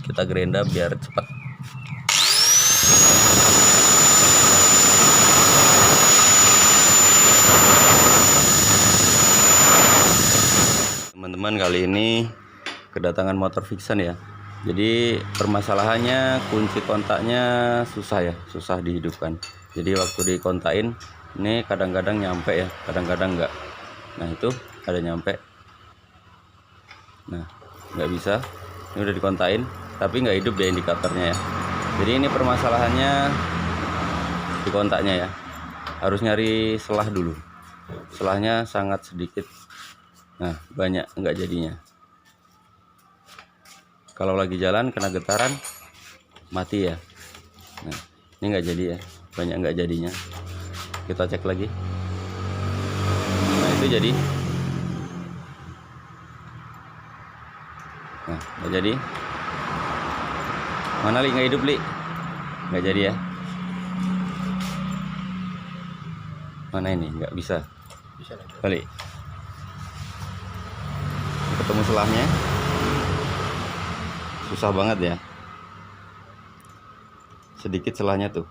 kita gerenda biar cepat. Teman-teman, kali ini kedatangan motor Vixen ya. Jadi permasalahannya kunci kontaknya susah ya, susah dihidupkan. Jadi waktu dikontain ini kadang-kadang nyampe ya, kadang-kadang enggak. Nah itu ada nyampe, nah nggak bisa. Ini udah dikontain tapi nggak hidup dia indikatornya ya. Jadi ini permasalahannya di kontaknya ya, harus nyari selah dulu. Selahnya sangat sedikit, nah banyak nggak jadinya. Kalau lagi jalan kena getaran mati ya. Nah ini nggak jadi ya, banyak nggak jadinya. Kita cek lagi. Nah itu jadi. Nah nggak jadi. Mana Li, nggak hidup Li? Nggak jadi ya. Mana ini nggak bisa. Balik. Ketemu selahnya. Susah banget ya, sedikit selahnya tuh,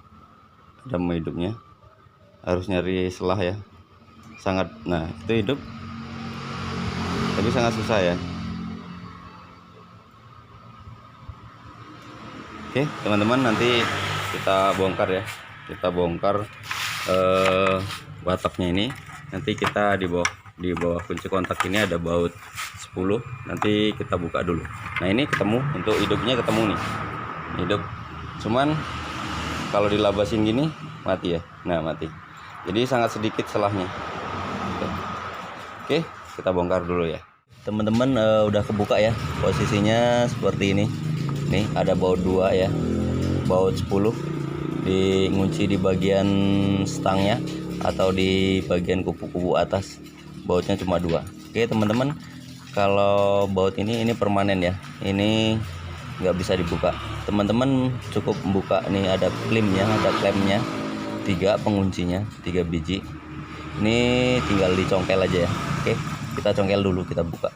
ada mau hidupnya, harus nyari selah ya, sangat. Nah itu hidup tapi sangat susah ya. Oke teman-teman, nanti kita bongkar ya, kita bongkar bataknya ini. Nanti kita di bawah kunci kontak ini ada baut 10, nanti kita buka dulu. Nah ini ketemu, untuk hidupnya ketemu nih, hidup, cuman kalau dilabasin gini mati ya. Nah mati, jadi sangat sedikit selahnya. Oke kita bongkar dulu ya teman-teman. Udah kebuka ya, posisinya seperti ini. Nih ada baut 2 ya, baut 10 di ngunci di bagian stangnya atau di bagian kupu-kupu atas, bautnya cuma 2. Oke teman-teman, kalau baut ini permanen ya, ini nggak bisa dibuka. Teman-teman cukup membuka nih, ada klimnya, ada klemnya 3, penguncinya 3 biji. Ini tinggal dicongkel aja ya. Oke kita congkel dulu, kita buka.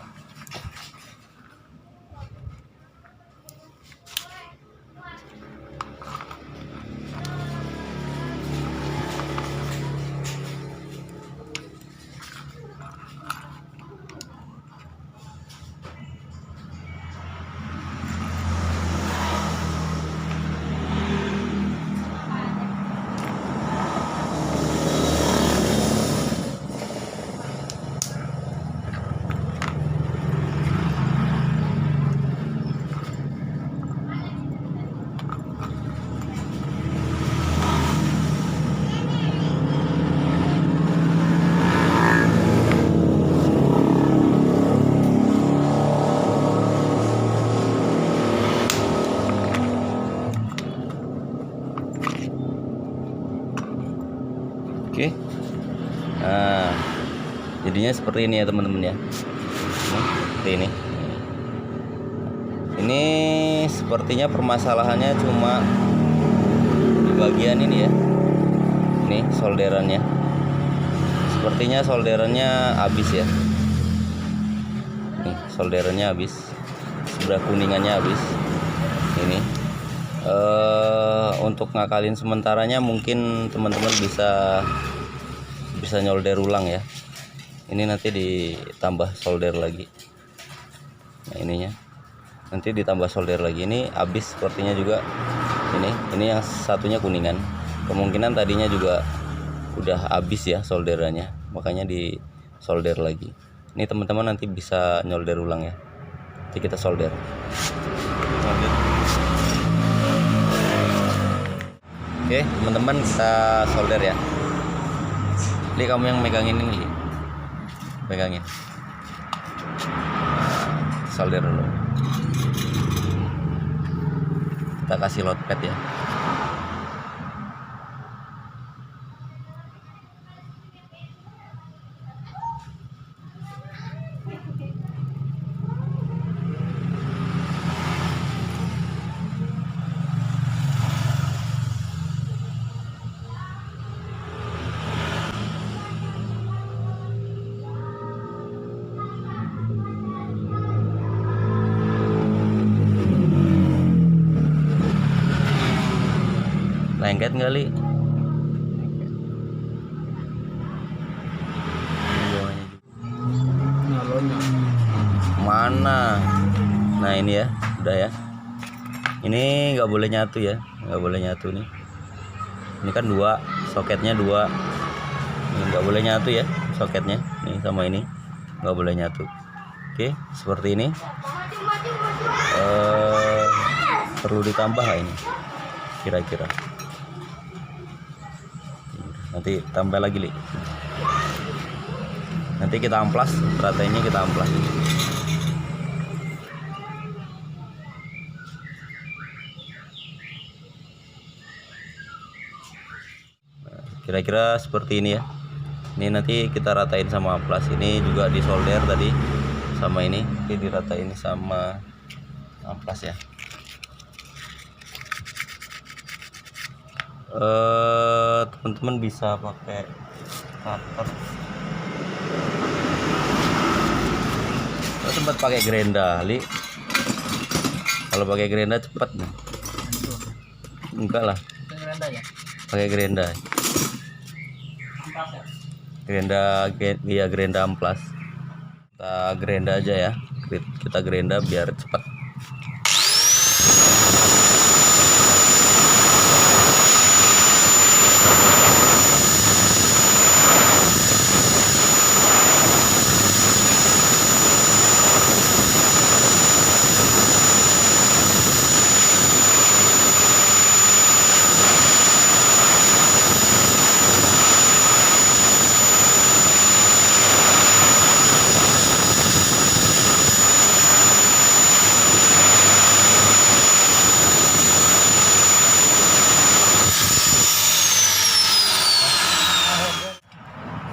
Oke, nah jadinya seperti ini ya teman-teman ya. Seperti ini. Ini sepertinya permasalahannya cuma di bagian ini ya. Ini solderannya. Sepertinya solderannya habis ya. Nih solderannya habis, sebelah kuningannya habis. Ini. Untuk ngakalin sementaranya mungkin teman-teman bisa nyolder ulang ya. Ini nanti ditambah solder lagi. Nah ininya nanti ditambah solder lagi. Ini habis sepertinya juga. Ini yang satunya kuningan, kemungkinan tadinya juga udah habis ya solderannya, makanya di solder lagi. Ini teman-teman nanti bisa nyolder ulang ya. Nanti kita solder. Oke teman-teman, kita solder ya. Li kamu yang megangin ini, Li. Pegangin. Solder dulu. Kita kasih load pad ya. Lengket nggak, Li? Nyalonya. Mana? Nah ini ya, udah ya. Ini nggak boleh nyatu ya, nggak boleh nyatu nih. Ini kan dua, soketnya dua. Ini nggak boleh nyatu ya, soketnya. Nih sama ini nggak boleh nyatu. Oke, seperti ini. Perlu ditambah nggak ini? Kira-kira. Nanti tambah lagi, Li. Nanti kita amplas, rantainya kita amplas. Kira-kira seperti ini ya. Ini nanti kita ratain sama amplas. Ini juga disolder tadi sama ini. Oke, diratain sama amplas ya. Teman-teman bisa pakai cutter. Sempat pakai gerenda, Li. Kalau pakai gerenda cepat nih. Enggak lah. Pakai gerenda. Gerenda ya, gerenda amplas. Kita gerenda aja ya. Kita gerenda biar cepat.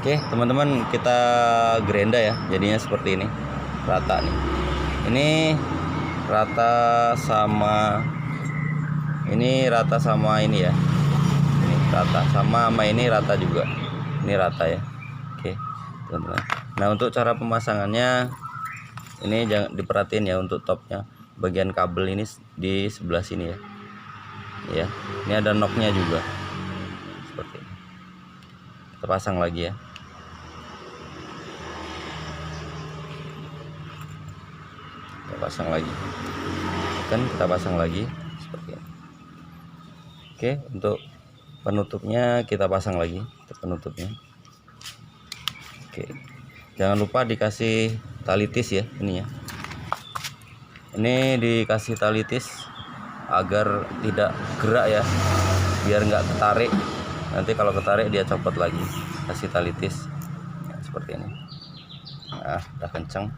Oke teman-teman, kita gerenda ya, jadinya seperti ini, rata nih. Ini rata sama ini, rata sama ini ya. Ini rata sama ini rata juga. Ini rata ya. Oke teman-teman. Nah untuk cara pemasangannya ini jangan diperhatiin ya, untuk topnya bagian kabel ini di sebelah sini ya. Ya, ini ada knocknya juga. Seperti ini. Kita pasang lagi ya. Pasang lagi, kan kita pasang lagi seperti ini. Oke, untuk penutupnya kita pasang lagi, untuk penutupnya. Oke, jangan lupa dikasih tali tis ya, ini ya. Ini dikasih tali tis agar tidak gerak ya, biar nggak ketarik. Nanti kalau ketarik dia copot lagi. Kasih tali tis ya, seperti ini. Nah udah kenceng,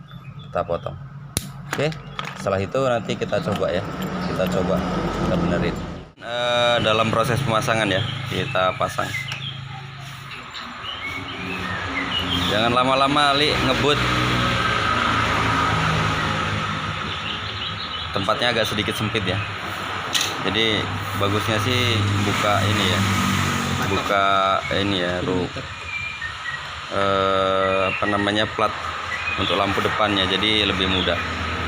kita potong. Oke, setelah itu nanti kita coba ya, kita benerin. Dalam proses pemasangan ya, kita pasang. Jangan lama-lama, Li, ngebut. Tempatnya agak sedikit sempit ya, jadi bagusnya sih buka ini ya, buka ini ya, apa namanya, plat untuk lampu depannya, jadi lebih mudah.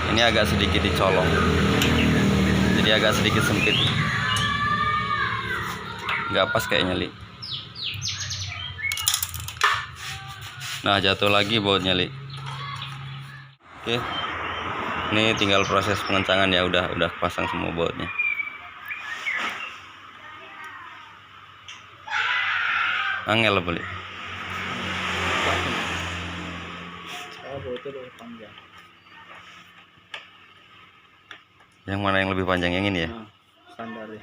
Ini agak sedikit dicolong, jadi agak sedikit sempit, nggak pas kayaknya, Li. Nah jatuh lagi bautnya, Li. Oke, ini tinggal proses pengencangan ya, udah pasang semua bautnya. Angel boleh. Bautnya lebih panjang. Yang mana yang lebih panjang, yang ini ya? Nah, standar ya.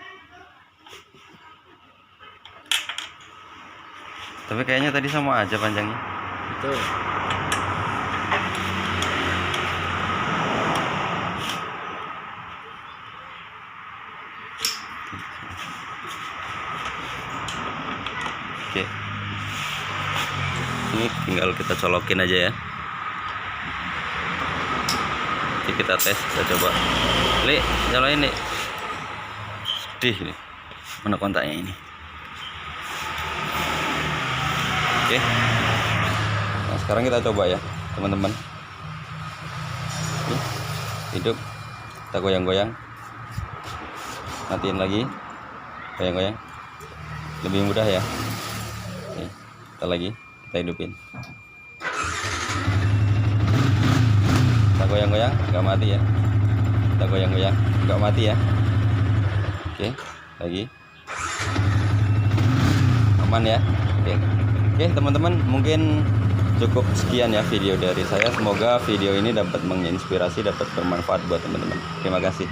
Tapi kayaknya tadi sama aja panjangnya. Betul. Oke. Ini tinggal kita colokin aja ya. Oke, kita tes, kita coba. Li, nyalain, Li. Sedih nih. Mana kontaknya ini? Oke. Nah, sekarang kita coba ya, teman-teman. Hidup. Kita goyang-goyang. Matiin lagi. Goyang-goyang. lebih mudah ya. Nih, kita lagi kita hidupin. Kita goyang-goyang nggak mati ya. Kita goyang-goyang nggak mati ya. Oke, lagi aman ya. Oke teman-teman, mungkin cukup sekian ya video dari saya. Semoga video ini dapat menginspirasi, dapat bermanfaat buat teman-teman. Terima kasih.